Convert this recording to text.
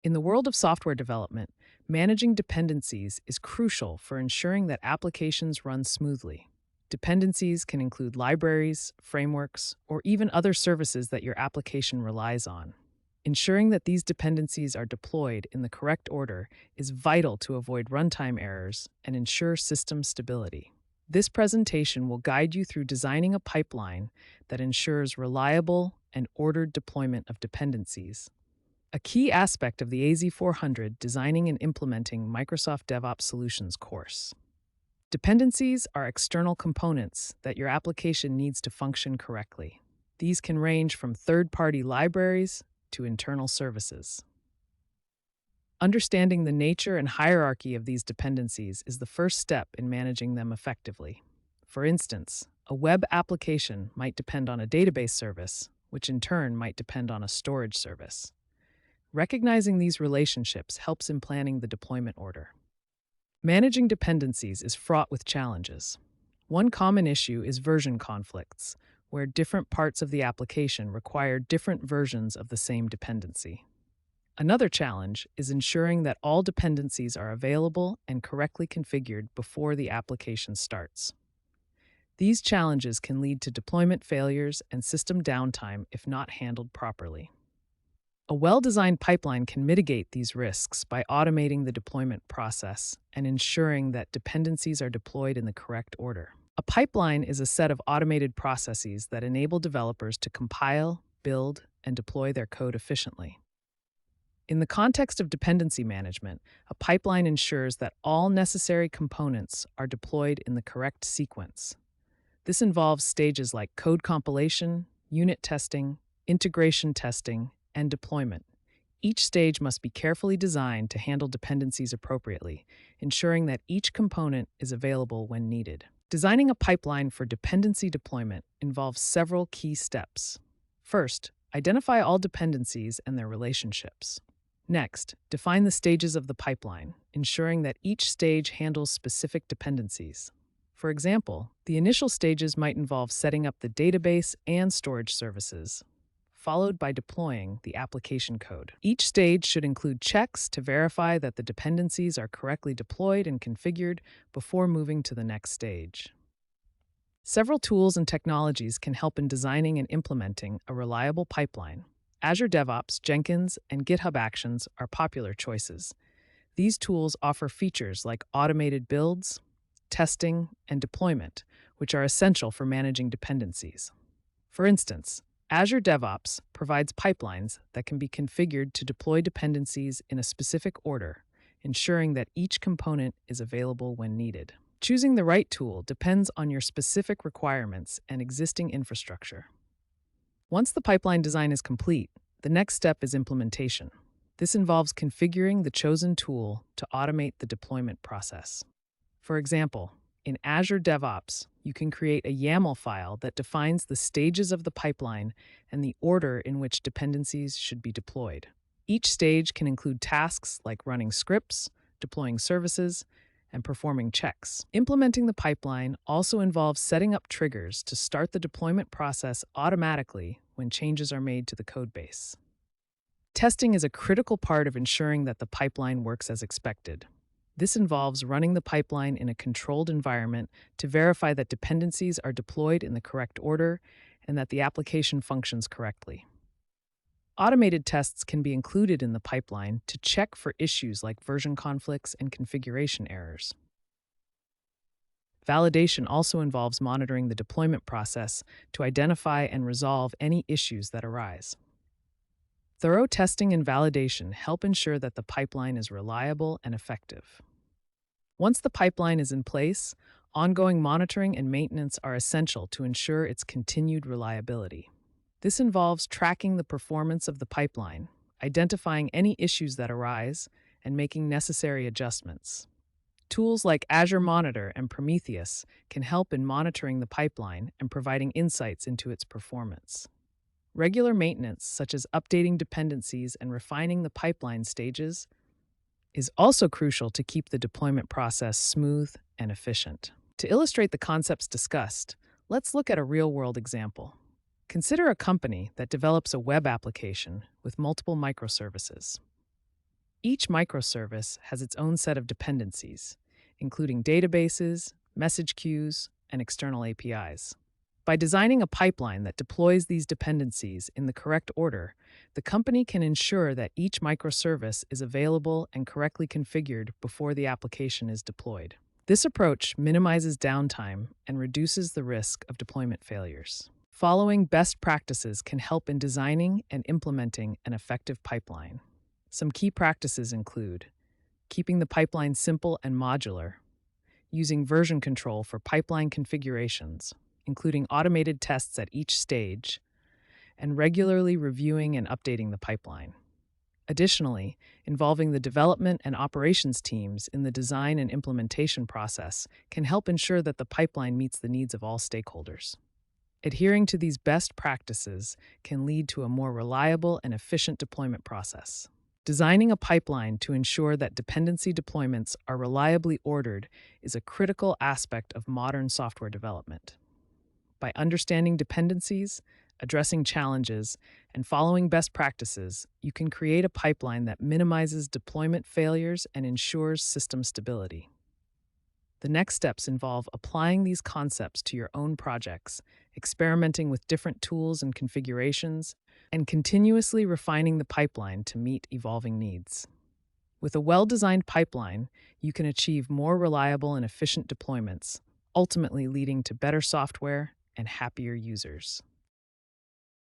In the world of software development, managing dependencies is crucial for ensuring that applications run smoothly. Dependencies can include libraries, frameworks, or even other services that your application relies on. Ensuring that these dependencies are deployed in the correct order is vital to avoid runtime errors and ensure system stability. This presentation will guide you through designing a pipeline that ensures reliable and ordered deployment of dependencies. A key aspect of the AZ400 Designing and Implementing Microsoft DevOps Solutions course. Dependencies are external components that your application needs to function correctly. These can range from third-party libraries to internal services. Understanding the nature and hierarchy of these dependencies is the first step in managing them effectively. For instance, a web application might depend on a database service, which in turn might depend on a storage service. Recognizing these relationships helps in planning the deployment order. Managing dependencies is fraught with challenges. One common issue is version conflicts, where different parts of the application require different versions of the same dependency. Another challenge is ensuring that all dependencies are available and correctly configured before the application starts. These challenges can lead to deployment failures and system downtime if not handled properly. A well-designed pipeline can mitigate these risks by automating the deployment process and ensuring that dependencies are deployed in the correct order. A pipeline is a set of automated processes that enable developers to compile, build, and deploy their code efficiently. In the context of dependency management, a pipeline ensures that all necessary components are deployed in the correct sequence. This involves stages like code compilation, unit testing, integration testing, and deployment. Each stage must be carefully designed to handle dependencies appropriately, ensuring that each component is available when needed. Designing a pipeline for dependency deployment involves several key steps. First, identify all dependencies and their relationships. Next, define the stages of the pipeline, ensuring that each stage handles specific dependencies. For example, the initial stages might involve setting up the database and storage services, followed by deploying the application code. Each stage should include checks to verify that the dependencies are correctly deployed and configured before moving to the next stage. Several tools and technologies can help in designing and implementing a reliable pipeline. Azure DevOps, Jenkins, and GitHub Actions are popular choices. These tools offer features like automated builds, testing, and deployment, which are essential for managing dependencies. For instance, Azure DevOps provides pipelines that can be configured to deploy dependencies in a specific order, ensuring that each component is available when needed. Choosing the right tool depends on your specific requirements and existing infrastructure. Once the pipeline design is complete, the next step is implementation. This involves configuring the chosen tool to automate the deployment process. For example, in Azure DevOps, you can create a YAML file that defines the stages of the pipeline and the order in which dependencies should be deployed. Each stage can include tasks like running scripts, deploying services, and performing checks. Implementing the pipeline also involves setting up triggers to start the deployment process automatically when changes are made to the codebase. Testing is a critical part of ensuring that the pipeline works as expected. This involves running the pipeline in a controlled environment to verify that dependencies are deployed in the correct order and that the application functions correctly. Automated tests can be included in the pipeline to check for issues like version conflicts and configuration errors. Validation also involves monitoring the deployment process to identify and resolve any issues that arise. Thorough testing and validation help ensure that the pipeline is reliable and effective. Once the pipeline is in place, ongoing monitoring and maintenance are essential to ensure its continued reliability. This involves tracking the performance of the pipeline, identifying any issues that arise, and making necessary adjustments. Tools like Azure Monitor and Prometheus can help in monitoring the pipeline and providing insights into its performance. Regular maintenance, such as updating dependencies and refining the pipeline stages, is also crucial to keep the deployment process smooth and efficient. To illustrate the concepts discussed, let's look at a real-world example. Consider a company that develops a web application with multiple microservices. Each microservice has its own set of dependencies, including databases, message queues, and external APIs. By designing a pipeline that deploys these dependencies in the correct order, the company can ensure that each microservice is available and correctly configured before the application is deployed. This approach minimizes downtime and reduces the risk of deployment failures. Following best practices can help in designing and implementing an effective pipeline. Some key practices include keeping the pipeline simple and modular, using version control for pipeline configurations, including automated tests at each stage, and regularly reviewing and updating the pipeline. Additionally, involving the development and operations teams in the design and implementation process can help ensure that the pipeline meets the needs of all stakeholders. Adhering to these best practices can lead to a more reliable and efficient deployment process. Designing a pipeline to ensure that dependency deployments are reliably ordered is a critical aspect of modern software development. By understanding dependencies, addressing challenges, and following best practices, you can create a pipeline that minimizes deployment failures and ensures system stability. The next steps involve applying these concepts to your own projects, experimenting with different tools and configurations, and continuously refining the pipeline to meet evolving needs. With a well-designed pipeline, you can achieve more reliable and efficient deployments, ultimately leading to better software and happier users.